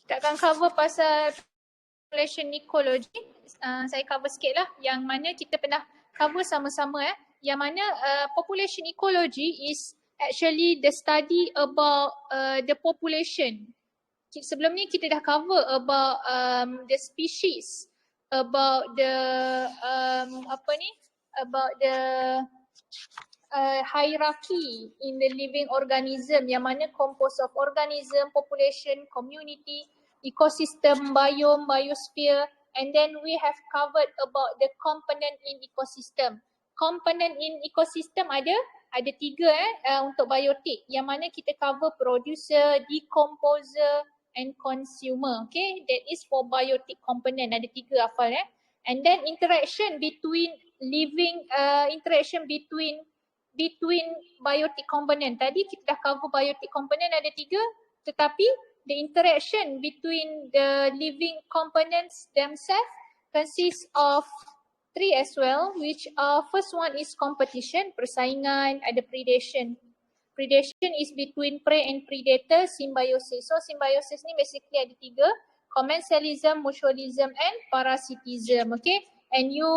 Kita akan cover pasal population ecology. Saya cover sikit lah yang mana kita pernah cover sama-sama yang mana population ecology is actually the study about the population. Sebelum ni kita dah cover about the species, about the about the hierarchy in the living organism yang mana composed of organism, population, community, ecosystem, biome, biosphere, and then we have covered about the component in ecosystem. Component in ecosystem ada 3 untuk biotik yang mana kita cover producer, decomposer and consumer. Okay, that is for biotic component, ada 3 hafal And then interaction between living, interaction between biotic component. Tadi kita dah cover biotic component ada 3, tetapi the interaction between the living components themselves consists of 3 as well, which first one is competition, persaingan, ada predation. Predation is between prey and predator, symbiosis. So symbiosis ni basically ada 3, commensalism, mutualism and parasitism. Okay, and you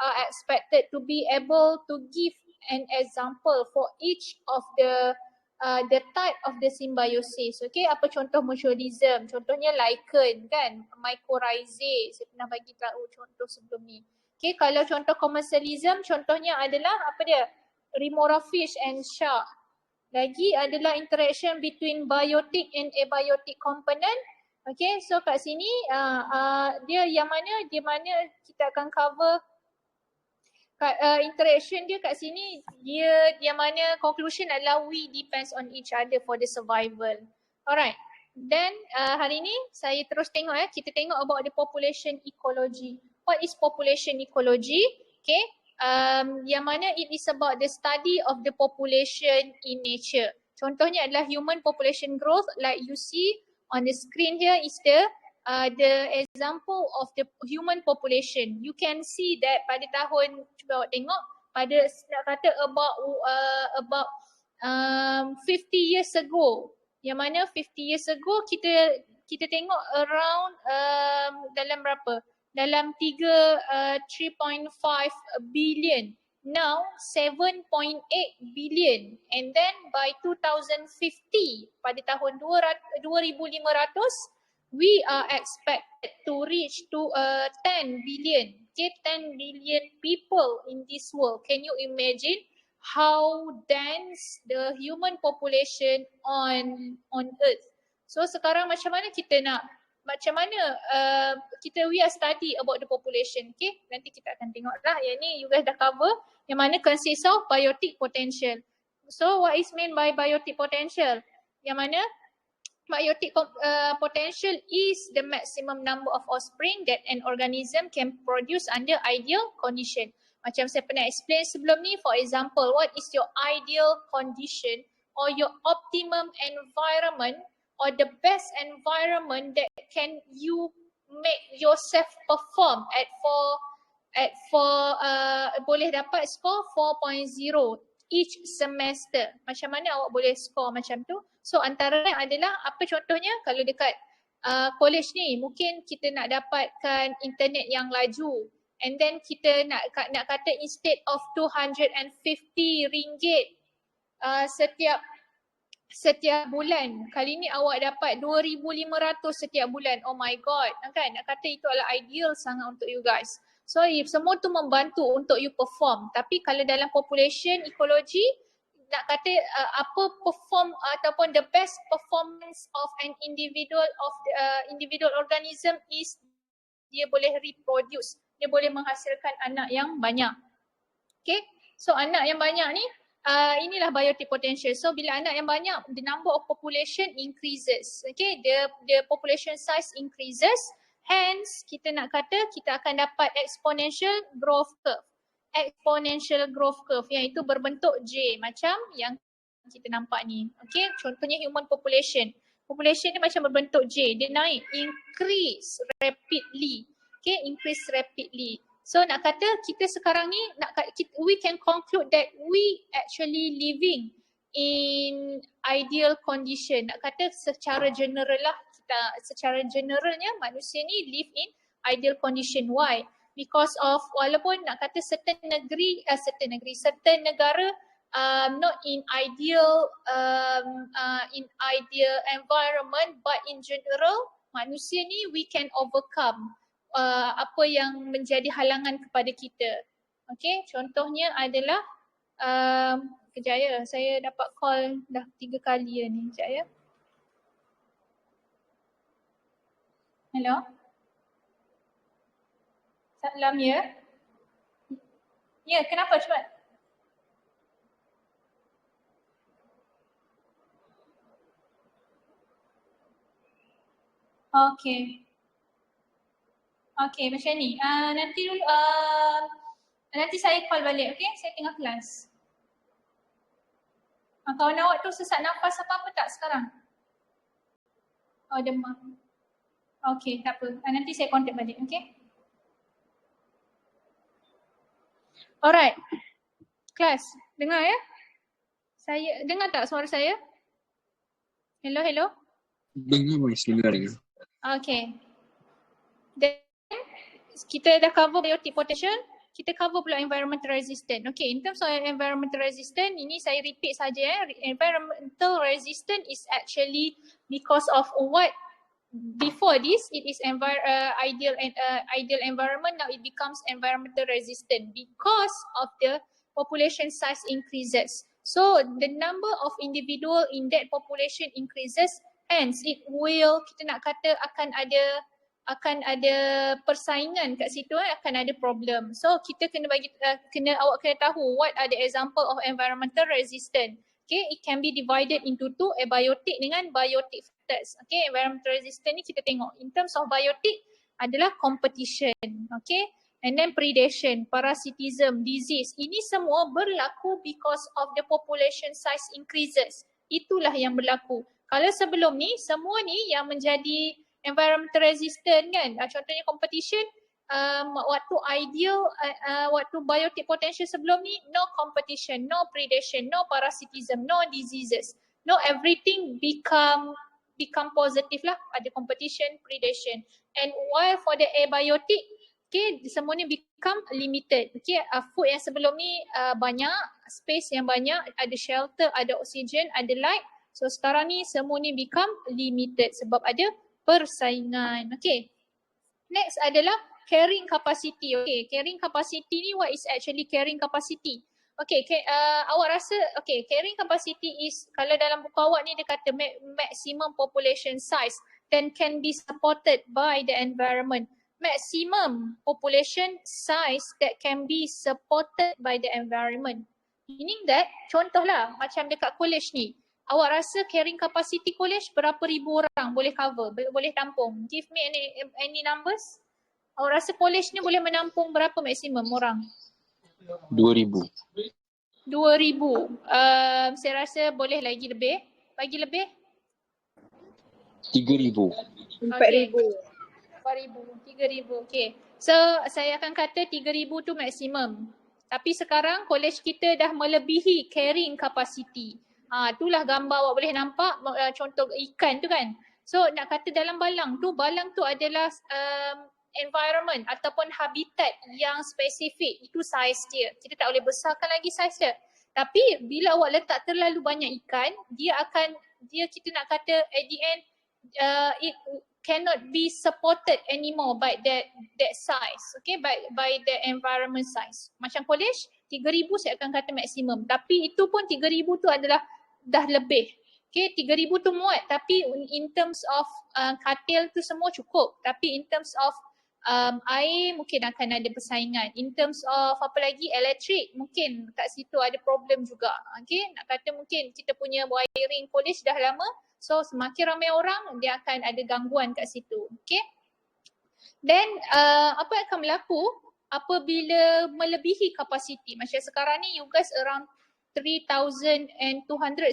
are expected to be able to give an example for each of the type of the symbiosis. Okay, apa contoh mutualism? Contohnya lichen kan, mycorrhizae. Saya pernah bagi tahu contoh sebelum ni. Okay, kalau contoh commensalism, contohnya adalah apa dia? Remora fish and shark. Lagi adalah interaction between biotic and abiotic component. Okay, so kat sini dia yang mana kita akan cover interaction dia kat sini, dia yang mana conclusion adalah we depends on each other for the survival. Alright, then hari ni saya terus tengok kita tengok about the population ecology. What is population ecology? Okay, yang mana it is about the study of the population in nature. Contohnya adalah human population growth, like you see on the screen here is the example of the human population. You can see that pada tahun, cuba awak tengok, pada nak kata about 50 years ago, yang mana 50 years ago kita tengok around dalam berapa? Dalam 3.5 billion. Now 7.8 billion, and then by 2050 pada tahun 2500 we are expected to reach to 10 billion. Okay, 10 billion people in this world. Can you imagine how dense the human population on earth? So sekarang macam mana kita we are study about the population. Okay, nanti kita akan tengok lah. Yang ni you guys dah cover, yang mana consists of biotic potential. So what is meant by biotic potential? Yang mana biotic potential is the maximum number of offspring that an organism can produce under ideal condition. Macam saya pernah explain sebelum ni, for example, what is your ideal condition or your optimum environment or the best environment that can you make yourself perform at boleh dapat score 4.0 each semester. Macam mana awak boleh score macam tu? So antaranya adalah apa contohnya, kalau dekat college ni mungkin kita nak dapatkan internet yang laju, and then kita nak kata instead of 250 ringgit setiap bulan, kali ni awak dapat 2,500 setiap bulan. Oh my god, kan? Nak kata itu adalah ideal sangat untuk you guys. So semua tu membantu untuk you perform. Tapi kalau dalam population ecology, nak kata apa perform ataupun the best performance of an individual organism is dia boleh reproduce, dia boleh menghasilkan anak yang banyak. Okay, so anak yang banyak ni inilah biotic potential. So bila anak yang banyak, the number of population increases. Okay, the population size increases. Hence, kita nak kata kita akan dapat exponential growth curve. Exponential growth curve yang itu berbentuk J macam yang kita nampak ni. Okay, contohnya human population. Population ni macam berbentuk J. Dia naik, increase rapidly. Okay, increase rapidly. So nak kata kita sekarang ni, we can conclude that we actually living in ideal condition. Nak kata secara general lah kita secara generalnya manusia ni live in ideal condition. Why? Because of walaupun nak kata certain negara not in ideal environment, but in general manusia ni we can overcome apa yang menjadi halangan kepada kita. Okay, contohnya adalah kejap ya, saya dapat call dah 3 kali ni, kejap ya. Hello? Salam ya. Ya, kenapa cepat? Okay. Okay, macam ni. Nanti saya call balik, okay? Saya tengah kelas. Kawan awak tu sesak nafas apa-apa tak sekarang? Oh, demam. Okay, tak apa. Nanti saya contact balik, okay? Alright. Kelas, dengar ya? Saya, dengar tak suara saya? Hello, hello? Dengar, dengar. Okay. Then, kita dah cover biotic potential, kita cover pula environmental resistant. Okay, in terms of environmental resistant, ini saya repeat saja. Environmental resistant is actually because of what before this it is ideal environment, now it becomes environmental resistant because of the population size increases. So the number of individual in that population increases, hence it will, kita nak kata akan ada persaingan kat situ, akan ada problem. So kita awak kena tahu what are the example of environmental resistant. Okay, it can be divided into two, abiotic dengan biotic factors. Okay, environmental resistant ni kita tengok in terms of biotic adalah competition, okay, and then predation, parasitism, disease. Ini semua berlaku because of the population size increases. Itulah yang berlaku. Kalau sebelum ni, semua ni yang menjadi environmental resistant kan, contohnya competition, waktu ideal, waktu biotic potential sebelum ni, no competition, no predation, no parasitism, no diseases, no everything become positive lah, ada competition, predation. And while for the abiotic, okay, semua ni become limited. Okay, food yang sebelum ni banyak, space yang banyak, ada shelter, ada oxygen, ada light. So sekarang ni semua ni become limited sebab ada persaingan. Okay, next adalah carrying capacity. Okay, carrying capacity ni what is actually carrying capacity? Okay, awak rasa, okay, carrying capacity is, kalau dalam buku awak ni dia kata maximum population size then can be supported by the environment. Maximum population size that can be supported by the environment. Meaning that, contohlah macam dekat college ni, awak rasa carrying capacity college berapa ribu orang boleh cover, boleh tampung? Give me any numbers. Awak rasa college ni boleh menampung berapa maksimum orang? 2,000. 2,000. Saya rasa boleh lagi lebih. Bagi lebih? 3,000. 4,000. 3,000. Okay. So saya akan kata 3,000 tu maksimum. Tapi sekarang college kita dah melebihi carrying capacity. Itulah gambar awak boleh nampak contoh ikan tu kan. So nak kata dalam balang tu adalah environment ataupun habitat yang spesifik. Itu saiz dia. Kita tak boleh besarkan lagi saiz dia. Tapi bila awak letak terlalu banyak ikan, kita nak kata at the end it cannot be supported anymore by that size. Okay, by the environment size. Macam college 3,000 saya akan kata maksimum. Tapi itu pun 3,000 tu adalah dah lebih. Okay, 3,000 tu muat, tapi in terms of katil tu semua cukup. Tapi in terms of air mungkin akan ada persaingan. In terms of apa lagi, elektrik mungkin kat situ ada problem juga. Okay, nak kata mungkin kita punya wiring college dah lama, so semakin ramai orang dia akan ada gangguan kat situ. Okay, then apa yang akan berlaku apabila melebihi kapasiti? Macam sekarang ni you guys around 3,200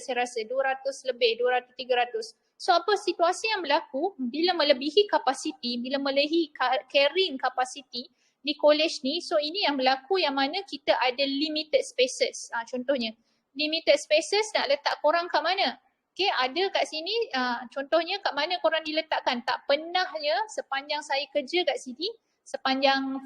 saya rasa, 200 lebih, 200, 300. So apa situasi yang berlaku bila melebihi kapasiti, bila melebihi carrying capacity di college ni? So ini yang berlaku yang mana kita ada limited spaces. Contohnya limited spaces nak letak korang kat mana? Okay, ada kat sini, contohnya kat mana korang diletakkan. Tak pernahnya sepanjang saya kerja kat sini, sepanjang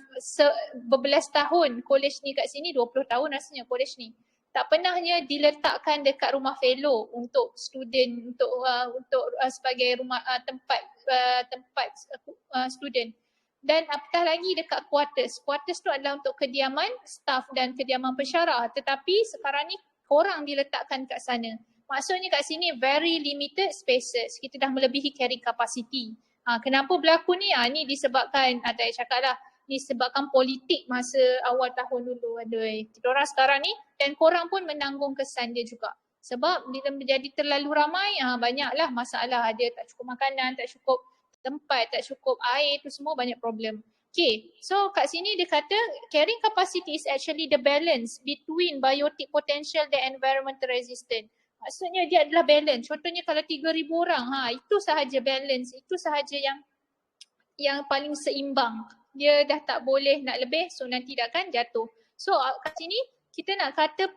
berbelas tahun college ni kat sini, 20 tahun rasanya college ni. Tak pernahnya diletakkan dekat rumah fellow untuk student, untuk sebagai rumah tempat student. Dan apatah lagi dekat quarters. Quarters tu adalah untuk kediaman staff dan kediaman pensyarah. Tetapi sekarang ni korang diletakkan kat sana. Maksudnya kat sini very limited spaces. Kita dah melebihi carrying capacity. Kenapa berlaku ni? Ni disebabkan, tak payah cakap lah, disebabkan politik masa awal tahun dulu. Kita orang sekarang ni dan korang pun menanggung kesan dia juga. Sebab bila menjadi terlalu ramai, banyaklah masalah. Ada tak cukup makanan, tak cukup tempat, tak cukup air, tu semua banyak problem. Okay, so kat sini dia kata carrying capacity is actually the balance between biotic potential dan environmental resistant. Maksudnya dia adalah balance. Contohnya kalau 3,000 orang, itu sahaja balance. Itu sahaja yang paling seimbang. Dia dah tak boleh nak lebih, so nanti dah akan jatuh. So kat sini kita nak kata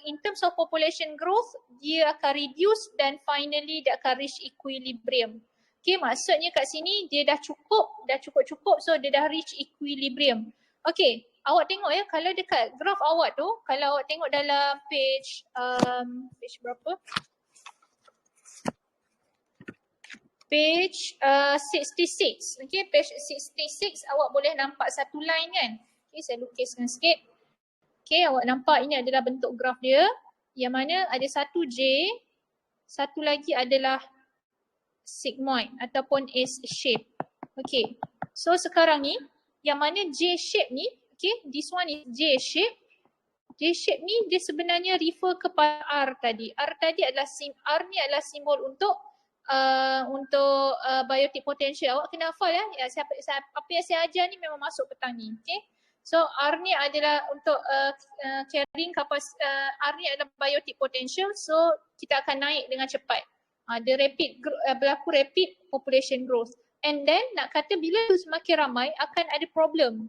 in terms of population growth, dia akan reduce dan finally dia akan reach equilibrium. Okay, maksudnya kat sini dia dah cukup, so dia dah reach equilibrium. Okay, awak tengok ya, kalau dekat graph awak tu, kalau awak tengok dalam page berapa? Page 66. Okay, page 66 awak boleh nampak satu line kan? Okay, saya lukiskan sikit. Okay, awak nampak ini adalah bentuk graf dia. Yang mana ada satu J, satu lagi adalah sigmoid ataupun S shape. Okay, so sekarang ni, yang mana J shape ni, okay, this one is J shape. J shape ni dia sebenarnya refer kepada R tadi. R ni adalah simbol untuk biotic potential. Awak kena hafal ya. Apa yang saya ajar ni memang masuk petang ni. Okay. So R ni adalah untuk carrying capacity, R ni adalah biotic potential. So kita akan naik dengan cepat. Berlaku rapid population growth. And then nak kata bila tu semakin ramai akan ada problem.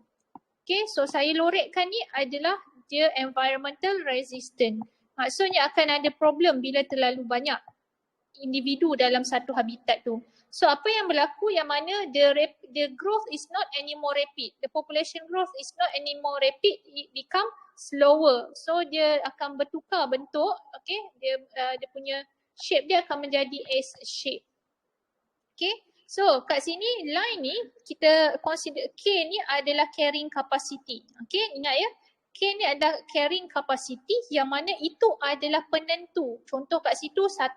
Okay, so saya lorekkan ni adalah dia environmental resistant. Maksudnya akan ada problem bila terlalu banyak individu dalam satu habitat tu. So apa yang berlaku yang mana the growth is not anymore rapid. The population growth is not anymore rapid, it become slower. So dia akan bertukar bentuk, okay? Dia punya shape dia akan menjadi S shape. Okay? So kat sini line ni kita consider K ni adalah carrying capacity. Okay, ingat ya. K ni adalah carrying capacity yang mana itu adalah penentu. Contoh kat situ 1,000.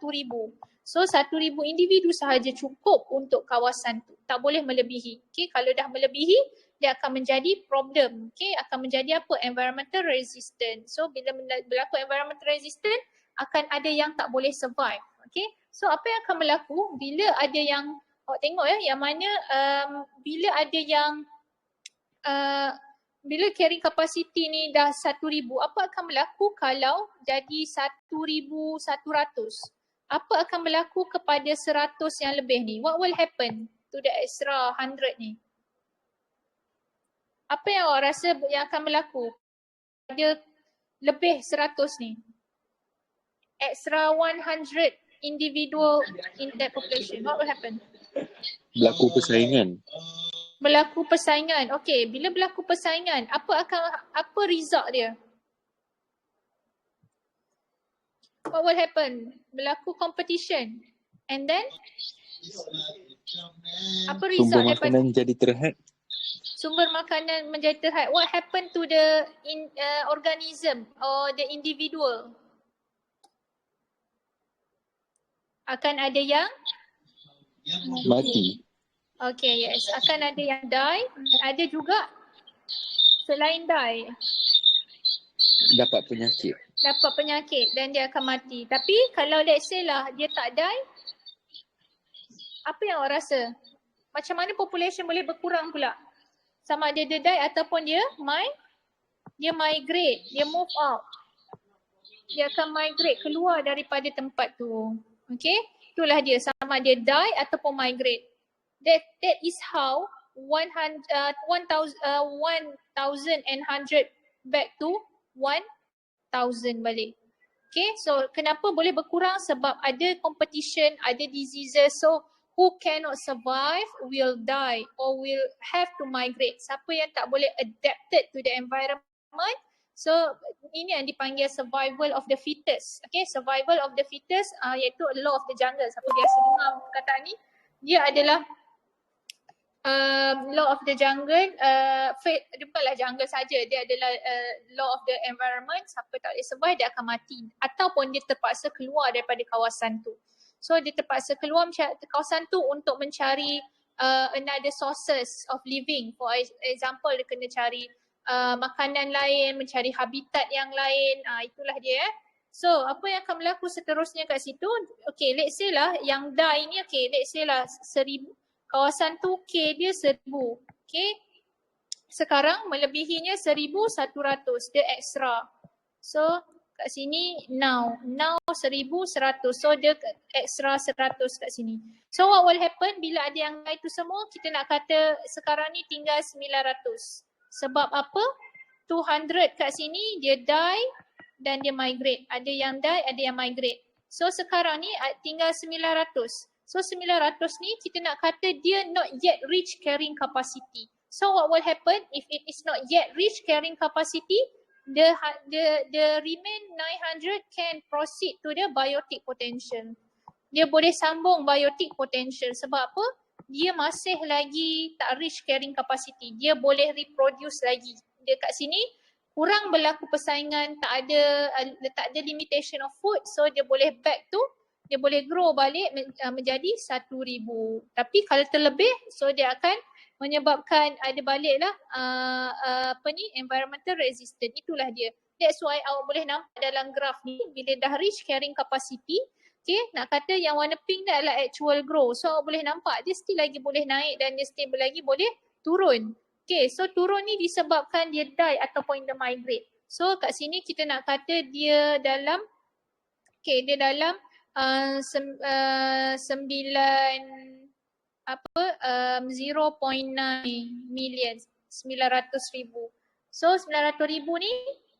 So 1,000 individu sahaja cukup untuk kawasan tu. Tak boleh melebihi. Okay, kalau dah melebihi dia akan menjadi problem. Okay, akan menjadi apa? Environmental resistant. So bila berlaku environmental resistant akan ada yang tak boleh survive. Okay, so apa yang akan berlaku bila ada yang awak tengok ya, yang mana bila ada yang bila carrying capacity ni dah 1,000, apa akan berlaku kalau jadi 1,100? Apa akan berlaku kepada 100 yang lebih ni? What will happen to the extra 100 ni? Apa yang awak rasa yang akan berlaku pada lebih 100 ni? Extra 100 individual in that population, what will happen? Berlaku persaingan. Berlaku persaingan. Okey, bila berlaku persaingan, apa result dia? What will happen? Berlaku competition. And then apa result Sumber makanan jadi terhad. Sumber makanan menjadi terhad. What happened to the organism or the individual? Akan ada yang Mati. Okay, yes. Akan ada yang die. Ada juga selain die, Dapat penyakit dan dia akan mati. Tapi kalau let's say lah dia tak die, apa yang awak rasa? Macam mana population boleh berkurang pula? Sama ada dia die ataupun dia migrate, dia move out. Dia akan migrate keluar daripada tempat tu. Okay, itulah dia, sama dia die ataupun migrate. That is how 1,100 back to 1,000 balik. Okay, so kenapa boleh berkurang? Sebab ada competition, ada diseases. So who cannot survive will die or will have to migrate. Siapa yang tak boleh adapted to the environment, so ini yang dipanggil survival of the fittest. Okay, survival of the fittest iaitu law of the jungle. Siapa biasa dengar perkataan ni, dia adalah law of the jungle. Dia bukanlah jungle saja, dia adalah law of the environment. Siapa tak boleh survive, dia akan mati ataupun dia terpaksa keluar daripada kawasan tu. So dia terpaksa keluar kawasan tu untuk mencari another sources of living. For example, dia kena cari makanan lain, mencari habitat yang lain. Itulah dia. So apa yang akan berlaku seterusnya kat situ? Okay, let's say lah yang die ni, okay, let's say lah 1000. Kawasan tu K dia 1000. Okay. Sekarang melebihinya 1100. Dia extra. So kat sini now 1100. So dia extra 100 kat sini. So what will happen bila ada yang lain tu semua? Kita nak kata sekarang ni tinggal 900. Sebab apa? 200 kat sini dia die dan dia migrate. Ada yang die, ada yang migrate. So sekarang ni tinggal 900. So 900 ni kita nak kata dia not yet reach carrying capacity. So what will happen if it is not yet reach carrying capacity? The remain 900 can proceed to the biotic potential. Dia boleh sambung biotic potential. Sebab apa? Dia masih lagi tak reach carrying capacity. Dia boleh reproduce lagi. Dia kat sini kurang berlaku persaingan, tak ada limitation of food. So dia boleh back to, dia boleh grow balik menjadi 1000. Tapi kalau terlebih, so dia akan menyebabkan ada baliklah environmental resistant. Itulah dia. That's why awak boleh nampak dalam graf ni bila dah reach carrying capacity, okay, nak kata yang warna pink ni adalah actual grow. So awak boleh nampak dia still lagi boleh naik dan dia still lagi boleh turun. Okay, so turun ni disebabkan dia die ataupun dia migrate. So kat sini kita nak kata dia dalam, okay, dia dalam 0.9 million, 900,000. So 900,000 ni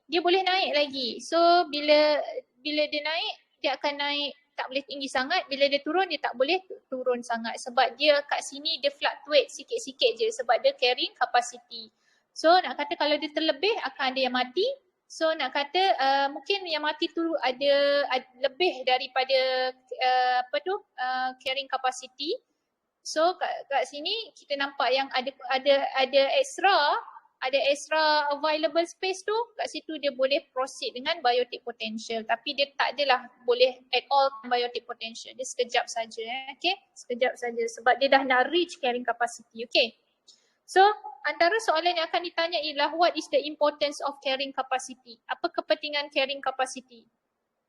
dia boleh naik lagi. So bila dia naik, dia akan naik tak boleh tinggi sangat. Bila dia turun, dia tak boleh turun sangat. Sebab dia kat sini dia fluctuate sikit-sikit je sebab dia carrying capacity. So nak kata kalau dia terlebih akan ada yang mati. So nak kata mungkin yang mati tu ada lebih daripada carrying capacity. So kat sini kita nampak yang ada extra available space tu, kat situ dia boleh proceed dengan biotic potential. Tapi dia tak adalah boleh at all biotic potential. Dia sekejap saja. Okay, sekejap saja sebab dia dah nak reach carrying capacity. Okay. So antara soalan yang akan ditanya ialah what is the importance of carrying capacity? Apa kepentingan carrying capacity?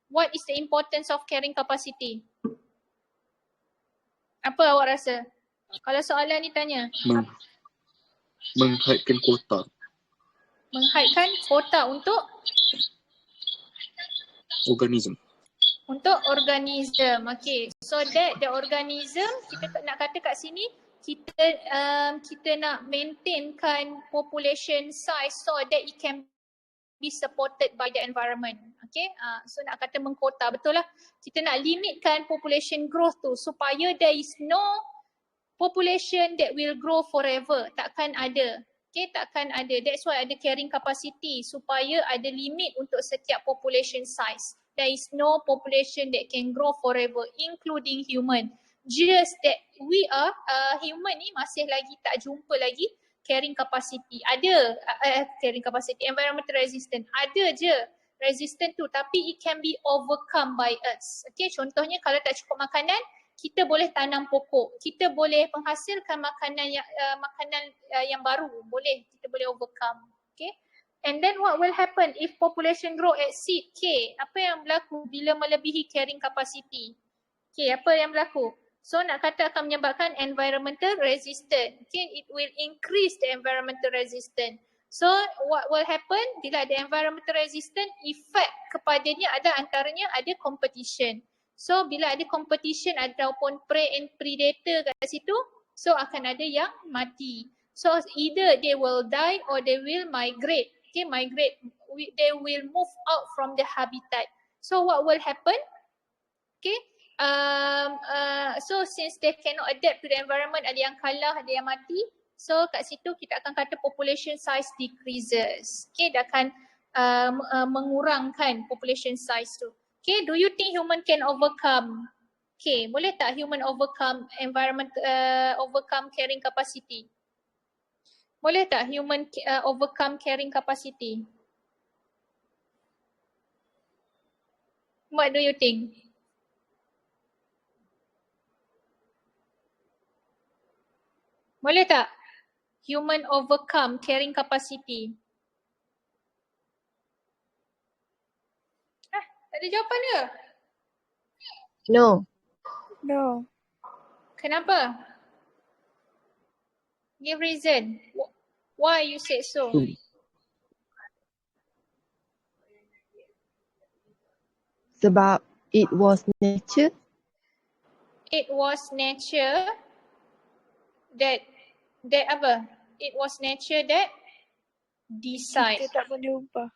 What is the importance of carrying capacity? Apa awak rasa? Kalau soalan ni tanya. Menghaidkan kuota. Menghaidkan kuota untuk? Organism. Untuk organism. Okay. So that the organism, kita nak kata kat sini, kita nak maintainkan population size so that it can be supported by the environment. Okay, so nak kata mengkota, betul lah. Kita nak limitkan population growth tu supaya there is no population that will grow forever. Takkan ada. Okay, takkan ada. That's why ada carrying capacity supaya ada limit untuk setiap population size. There is no population that can grow forever, including human. Just that we are human ni masih lagi tak jumpa lagi carrying capacity. Ada carrying capacity, environmental resistant. Ada je resistant tu tapi it can be overcome by us. Okay, contohnya kalau tak cukup makanan, kita boleh tanam pokok. Kita boleh menghasilkan makanan yang baru. Boleh, kita boleh overcome. Okay. And then what will happen if population grow exceed K? Apa yang berlaku bila melebihi carrying capacity? Okay, apa yang berlaku? So nak kata akan menyebabkan environmental resistant. Okay, it will increase the environmental resistant. So what will happen bila ada environmental resistant, effect kepadanya ada antaranya ada competition. So bila ada competition ataupun prey and predator kat situ, so akan ada yang mati. So either they will die or they will migrate. Okay, migrate. They will move out from the habitat. So what will happen? Okay. So since they cannot adapt to the environment, ada yang kalah, ada yang mati. So kat situ kita akan kata population size decreases. Okay, dia akan mengurangkan population size tu. Okay, do you think human can overcome? Okay, boleh tak human overcome environment, overcome carrying capacity? Boleh tak human overcome carrying capacity? What do you think? Boleh tak human overcome carrying capacity? Tak ada jawapan ke? No. No. Kenapa? Give reason. Why you said so? Sebab it was nature. It was nature that apa? It was nature that decide. Kita tak boleh ubah.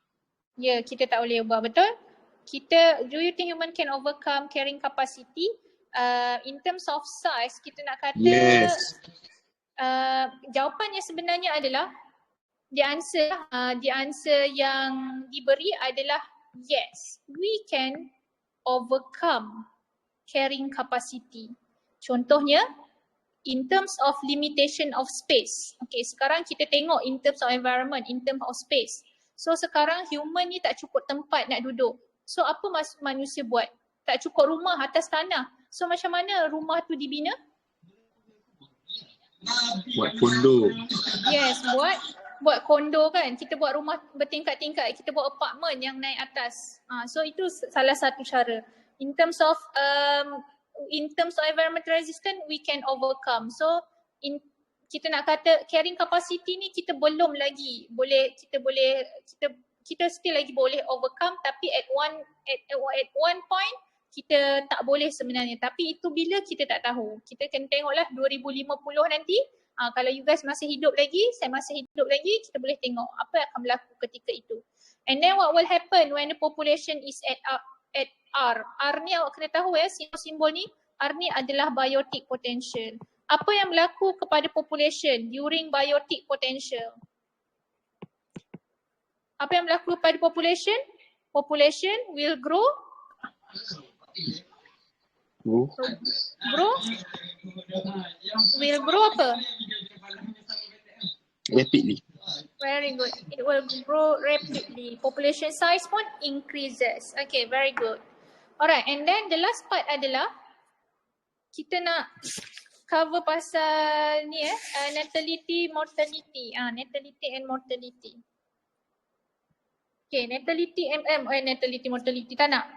Ya, kita tak boleh ubah, betul? Do you think human can overcome carrying capacity? In terms of size, kita nak kata Yes. Jawapan yang sebenarnya adalah the answer yang diberi adalah yes, we can overcome carrying capacity. Contohnya, in terms of limitation of space. Okay, sekarang kita tengok in terms of environment, in terms of space. So sekarang human ni tak cukup tempat nak duduk. So apa manusia buat? Tak cukup rumah atas tanah. So macam mana rumah tu dibina? Buat kondo. Yes, buat kondo kan. Kita buat rumah bertingkat-tingkat. Kita buat apartment yang naik atas. So itu salah satu cara. In terms of environmental resistance, we can overcome. So kita nak kata carrying capacity ni kita belum lagi boleh, kita still lagi boleh overcome, tapi at one point kita tak boleh sebenarnya. Tapi itu bila kita tak tahu. Kita kena tengoklah 2050 nanti, kalau you guys masih hidup lagi, saya masih hidup lagi, kita boleh tengok apa yang akan berlaku ketika itu. And then what will happen when the population is at R? R ni awak kena tahu simbol ni. R ni adalah biotic potential. Apa yang berlaku kepada population during biotic potential? Apa yang berlaku pada population? Population will grow. Grow? Will grow apa? Rapidly. Very good. It will grow rapidly. Population size pun increases. Okay, very good. Alright, and then the last part adalah kita nak cover pasal ni natality, mortality. Natality and mortality. Okay, natality mortality tak nak.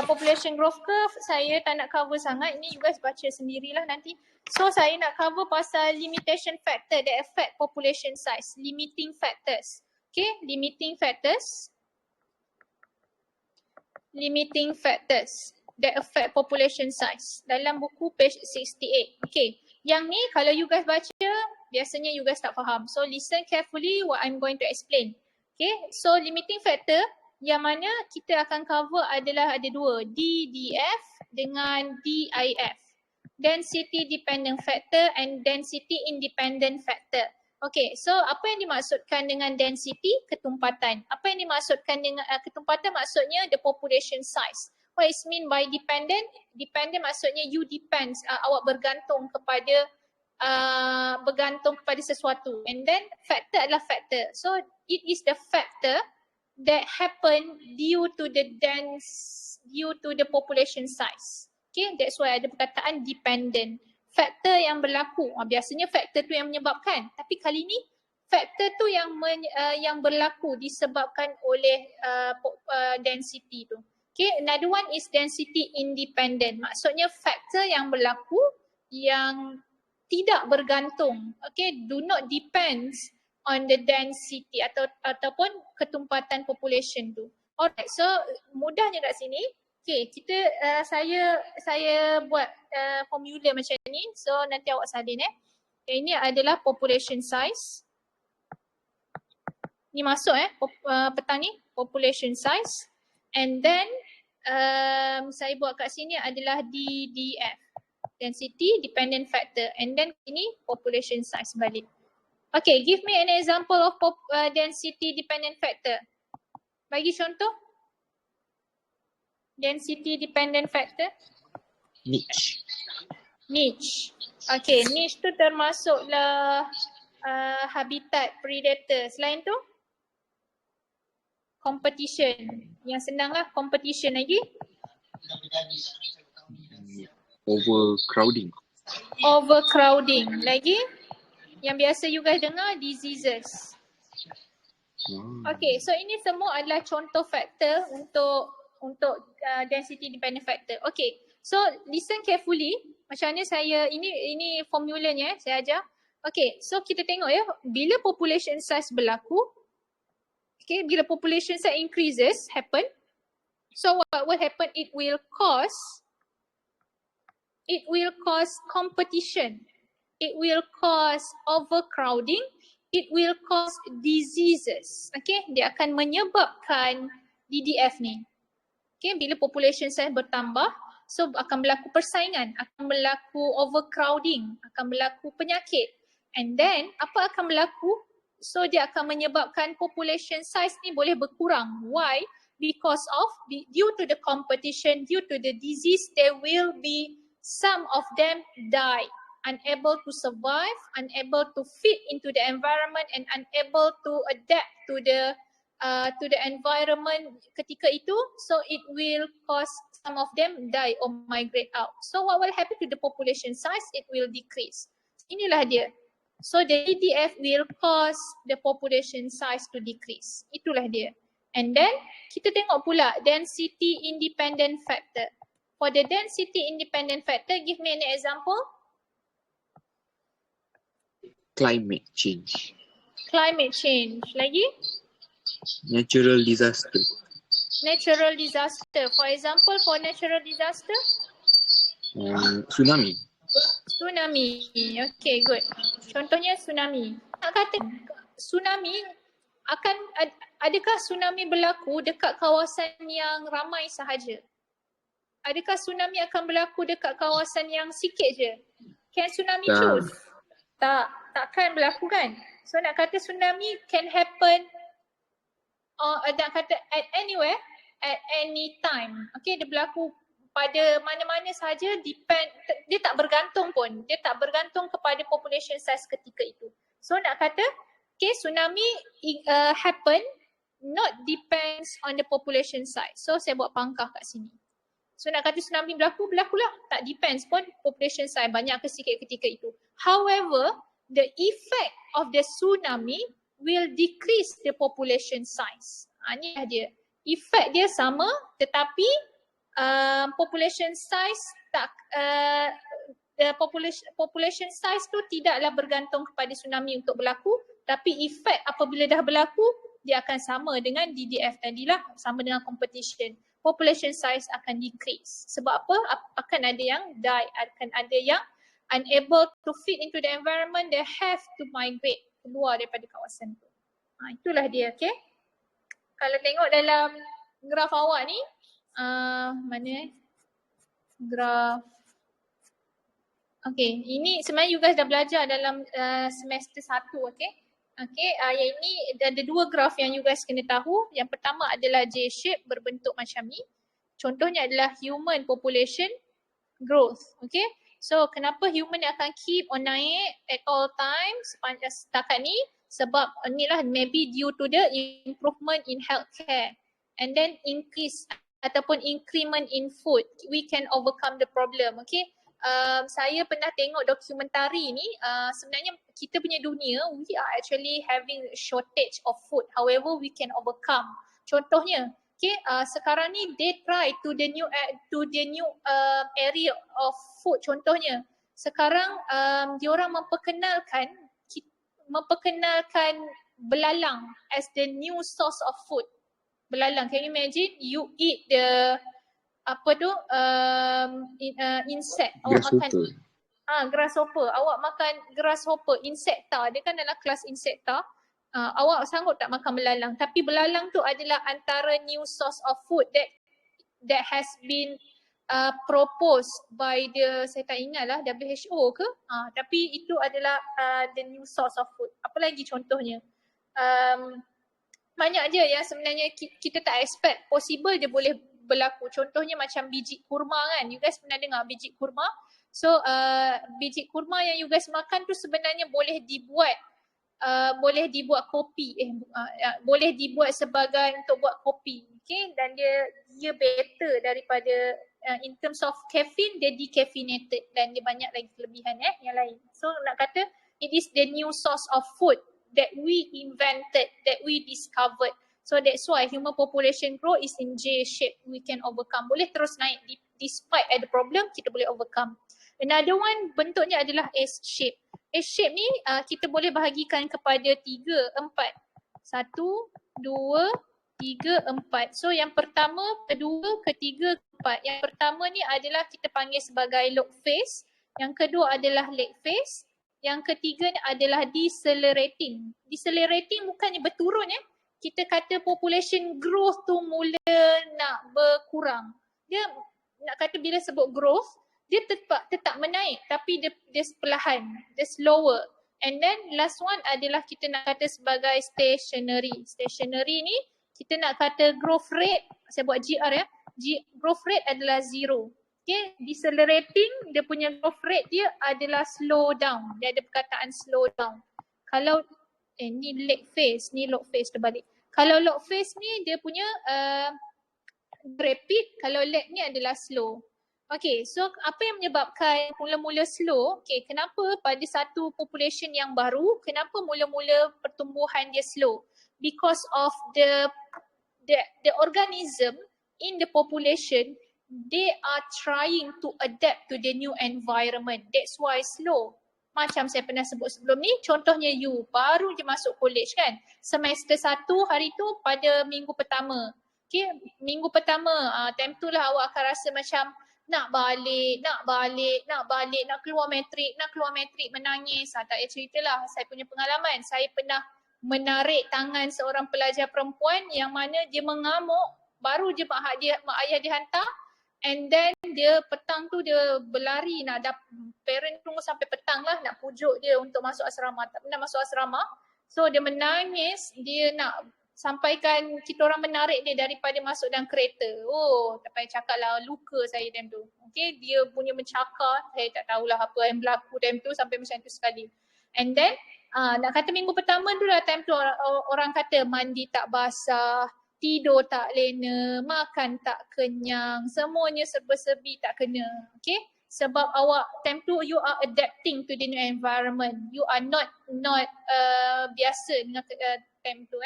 Population growth curve saya tak nak cover sangat. Ini you guys baca sendirilah nanti. So saya nak cover pasal limitation factor that affect population size. Limiting factors. Okay, limiting factors. Limiting factors that affect population size. Dalam buku page 68. Okay, yang ni kalau you guys baca, biasanya you guys tak faham. So listen carefully what I'm going to explain. Okay, so limiting factor yang mana kita akan cover adalah ada dua, DDF dengan DIF. Density dependent factor and density independent factor. Okay, so apa yang dimaksudkan dengan density? Ketumpatan. Apa yang dimaksudkan dengan ketumpatan? Maksudnya the population size. What is mean by dependent? Dependent maksudnya you depends, awak bergantung kepada sesuatu. And then factor adalah factor. So it is the factor that happen due to the population size. Okay, that's why ada perkataan dependent. Faktor yang berlaku, biasanya faktor tu yang menyebabkan. Tapi kali ni faktor tu yang berlaku disebabkan oleh density tu. Okay, another one is density independent. Maksudnya faktor yang berlaku yang tidak bergantung. Okay, do not depends on the density ataupun ketumpatan population tu. Alright, so mudahnya kat sini. Okay, saya buat formula macam ni. So nanti awak salin Okay, ini adalah population size. Ni masuk petang ni, population size. And then saya buat kat sini adalah DDF, density dependent factor, and then ini population size balik. Okay, give me an example of density dependent factor. Bagi contoh. Density dependent factor. Niche. Niche. Okay, niche tu termasuklah habitat predator. Selain tu? Competition. Yang senang lah, competition lagi. Overcrowding. Overcrowding. Lagi? Yang biasa you guys dengar, diseases. Okay, so ini semua adalah contoh faktor untuk density dependent factor. Okay, so listen carefully. Macam mana saya, ini formulanya saya ajar. Okay, so kita tengok ya, bila population size berlaku, okay, bila population size increases, happen. So what will happen? It will cause competition. It will cause overcrowding. It will cause diseases. Okay, dia akan menyebabkan DDF ni. Okay, bila population size bertambah, so akan berlaku persaingan, akan berlaku overcrowding, akan berlaku penyakit. And then, apa akan berlaku? So dia akan menyebabkan population size ni boleh berkurang. Why? Because of, due to the competition, due to the disease, there will be some of them die. Unable to survive, unable to fit into the environment, and unable to adapt to the environment ketika itu. So it will cause some of them die or migrate out. So what will happen to the population size? It will decrease. Inilah dia. So the DDF will cause the population size to decrease. Itulah dia. And then kita tengok pula density independent factor. For the density independent factor, give me an example. Climate change. Climate change. Lagi? Natural disaster. Natural disaster. For example, for natural disaster? Tsunami. Tsunami. Okay, good. Contohnya tsunami. Nak kata tsunami adakah tsunami berlaku dekat kawasan yang ramai sahaja? Adakah tsunami akan berlaku dekat kawasan yang sikit je? Can tsunami choose? Takkan berlaku kan? So nak kata tsunami can happen nak kata at anywhere, at any time. Okay, dia berlaku pada mana-mana sahaja, dia tak bergantung pun. Dia tak bergantung kepada population size ketika itu. So nak kata, okay, tsunami happen not depends on the population size. So saya buat pangkah kat sini. So nak kata tsunami berlakulah. Tak depends pun population size banyak ke sikit ketika itu. However, the effect of the tsunami will decrease the population size. Inilah dia. Effect dia sama tetapi population size population size tu tidaklah bergantung kepada tsunami untuk berlaku, tapi effect apabila dah berlaku dia akan sama dengan DDF tadilah, sama dengan competition. Population size akan decrease. Sebab apa? Akan ada yang die, akan ada yang unable to fit into the environment, they have to migrate keluar daripada kawasan tu. Itulah dia, okay? Kalau tengok dalam graf awak ni, mana graf. Okay, ini sebenarnya you guys dah belajar dalam semester 1, okay? Okay, yang ini ada dua graf yang you guys kena tahu. Yang pertama adalah J-shape berbentuk macam ni. Contohnya adalah human population growth, okay? So kenapa human akan keep on naik at all times setakat ni? Sebab inilah maybe due to the improvement in healthcare and then increase ataupun increment in food, we can overcome the problem, okay? Saya pernah tengok dokumentari ni, sebenarnya kita punya dunia, we are actually having shortage of food, however we can overcome. Contohnya, okay, sekarang ni they try to the new area of food. Contohnya, sekarang diorang memperkenalkan belalang as the new source of food. Belalang, can you imagine? You eat the insect. Awak makan grasshopper. Awak makan grasshopper, insekta. Dia kan dalam kelas insekta. Awak sanggup tak makan belalang? Tapi belalang tu adalah antara new source of food that that has been proposed by saya tak ingat lah WHO ke, tapi itu adalah the new source of food. Apa lagi contohnya? Banyak je yang sebenarnya kita tak expect, possible dia boleh berlaku. Contohnya macam biji kurma kan, you guys pernah dengar biji kurma? So biji kurma yang you guys makan tu sebenarnya boleh dibuat kopi, boleh dibuat sebagai untuk buat kopi, okay? Dan dia better daripada in terms of caffeine, dia decaffeinated dan dia banyak lagi kelebihan yang lain. So nak kata it is the new source of food that we invented, that we discovered. So that's why human population growth is in J shape. We can overcome. Boleh terus naik despite ada problem, kita boleh overcome. Another one bentuknya adalah S shape. S shape ni kita boleh bahagikan kepada 3, 4. 1, 2, 3, 4. So yang pertama, kedua, ketiga, keempat. Yang pertama ni adalah kita panggil sebagai log phase. Yang kedua adalah lag phase. Yang ketiga ni adalah decelerating. Decelerating bukannya berturun Kita kata population growth tu mula nak berkurang. Dia nak kata bila sebut growth, dia tetap menaik tapi dia perlahan, dia slower. And then last one adalah kita nak kata sebagai stationary. Stationary ni kita nak kata growth rate, saya buat GR growth rate adalah 0. Okay, decelerating dia punya growth rate dia adalah slow down. Dia ada perkataan slow down. Kalau ni lag phase, ni log phase terbalik. Kalau log phase ni dia punya rapid, kalau lag ni adalah slow. Okay, so apa yang menyebabkan mula-mula slow? Okay, kenapa pada satu population yang baru, kenapa mula-mula pertumbuhan dia slow? Because of the organism in the population, they are trying to adapt to the new environment. That's why slow. Macam saya pernah sebut sebelum ni, contohnya you baru je masuk college kan. Semester 1 hari tu pada minggu pertama. Okay, minggu pertama time tu lah awak akan rasa macam nak balik, nak keluar matrik, menangis. Tak payah ceritalah, saya punya pengalaman. Saya pernah menarik tangan seorang pelajar perempuan yang mana dia mengamuk, baru je mak ayah dia hantar. And then dia petang tu dia berlari nak parent tunggu sampai petang lah nak pujuk dia untuk masuk asrama. Tak pernah masuk asrama. So dia menangis, dia nak sampaikan kita orang menarik dia daripada masuk dalam kereta. Oh, tak payah cakap lah, luka saya time tu. Okay, dia punya mencakar, saya tak tahulah apa yang berlaku time tu sampai macam tu sekali. And then nak kata minggu pertama tu lah time tu orang kata mandi tak basah, tidur tak lena, makan tak kenyang, semuanya serba-serbi tak kena. Okay? Sebab awak time tu you are adapting to the new environment. You are not biasa dengan time tu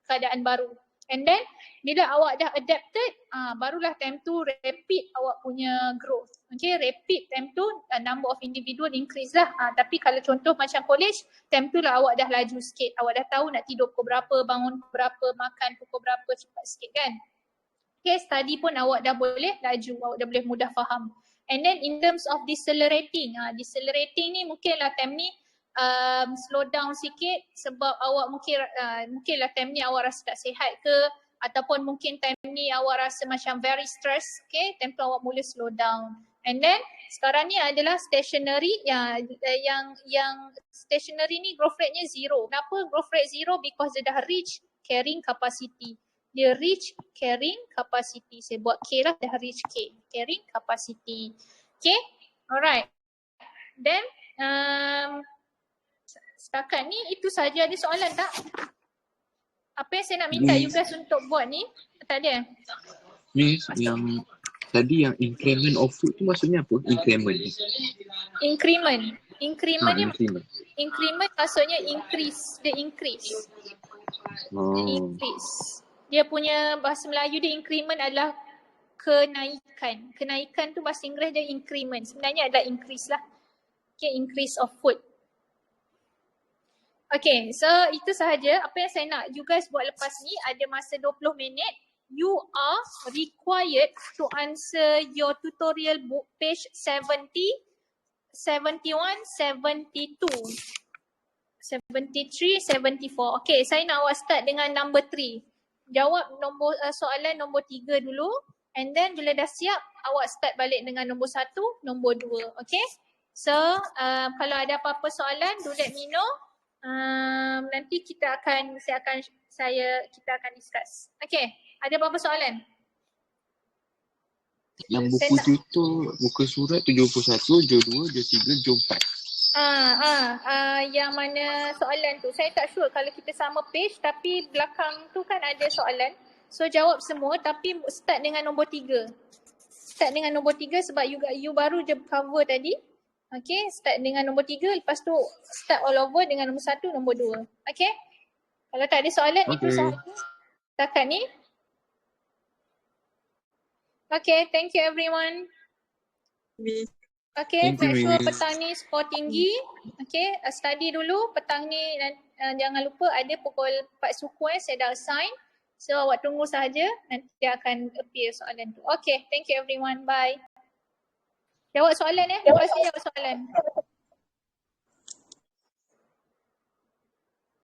keadaan baru. And then bila awak dah adapted, barulah time tu rapid awak punya growth. Okay, rapid time tu number of individual increase lah. Tapi kalau contoh macam college, time tu lah awak dah laju sikit. Awak dah tahu nak tidur pukul berapa, bangun pukul berapa, makan pukul berapa, cepat sikit kan. Okay, study pun awak dah boleh laju, awak dah boleh mudah faham. And then in terms of decelerating, decelerating ni mungkinlah time ni slow down sikit sebab awak mungkinlah time ni awak rasa tak sihat ke, ataupun mungkin time ni awak rasa macam very stress, okay, time tu awak mula slow down. And then sekarang ni adalah stationary, yang stationary ni growth rate nya 0. Kenapa growth rate 0? Because dia dah reach carrying capacity. Dia reach carrying capacity. Saya buat K lah, dah reach K, carrying capacity. Okay, alright. Then setakat ni itu saja. Ada soalan tak? Apa yang saya nak minta you guys untuk buat ni? Tak ada? Miss, yang tadi yang increment of food tu maksudnya apa? Increment ni increment maksudnya increase. Dia increase. Increase. Dia punya bahasa Melayu dia increment adalah kenaikan. Kenaikan tu bahasa Inggeris dia increment. Sebenarnya adalah increase lah. Okay, increase of food. Okay, so itu sahaja apa yang saya nak you guys buat lepas ni. Ada masa 20 minit. You are required to answer your tutorial book page 70, 71, 72, 73, 74. Okay, saya nak awak start dengan number 3. Jawab soalan nombor 3 dulu. And then bila dah siap, awak start balik dengan nombor 1, nombor 2. Okay? So, kalau ada apa-apa soalan, do let me know. Nanti kita akan discuss. Okay, ada apa-apa soalan? Yang buku tutor, muka surat 71, jom 2, jom 3, jom 4. Yang mana soalan tu? Saya tak sure kalau kita sama page tapi belakang tu kan ada soalan. So jawab semua tapi start dengan nombor 3. Start dengan nombor 3 sebab you baru je cover tadi. Okay, start dengan nombor 3, lepas tu start all over dengan nombor 1, nombor 2. Okay? Kalau tak ada soalan, itu sahaja setakat ni. Okay, thank you everyone. Okay, make sure petang ni skor tinggi. Okay, study dulu. Petang ni jangan lupa ada pukul 4 suku saya dah assign. So awak tunggu sahaja, nanti akan appear soalan tu. Okay, thank you everyone. Bye. Jawab soalan Terima kasih jawab soalan.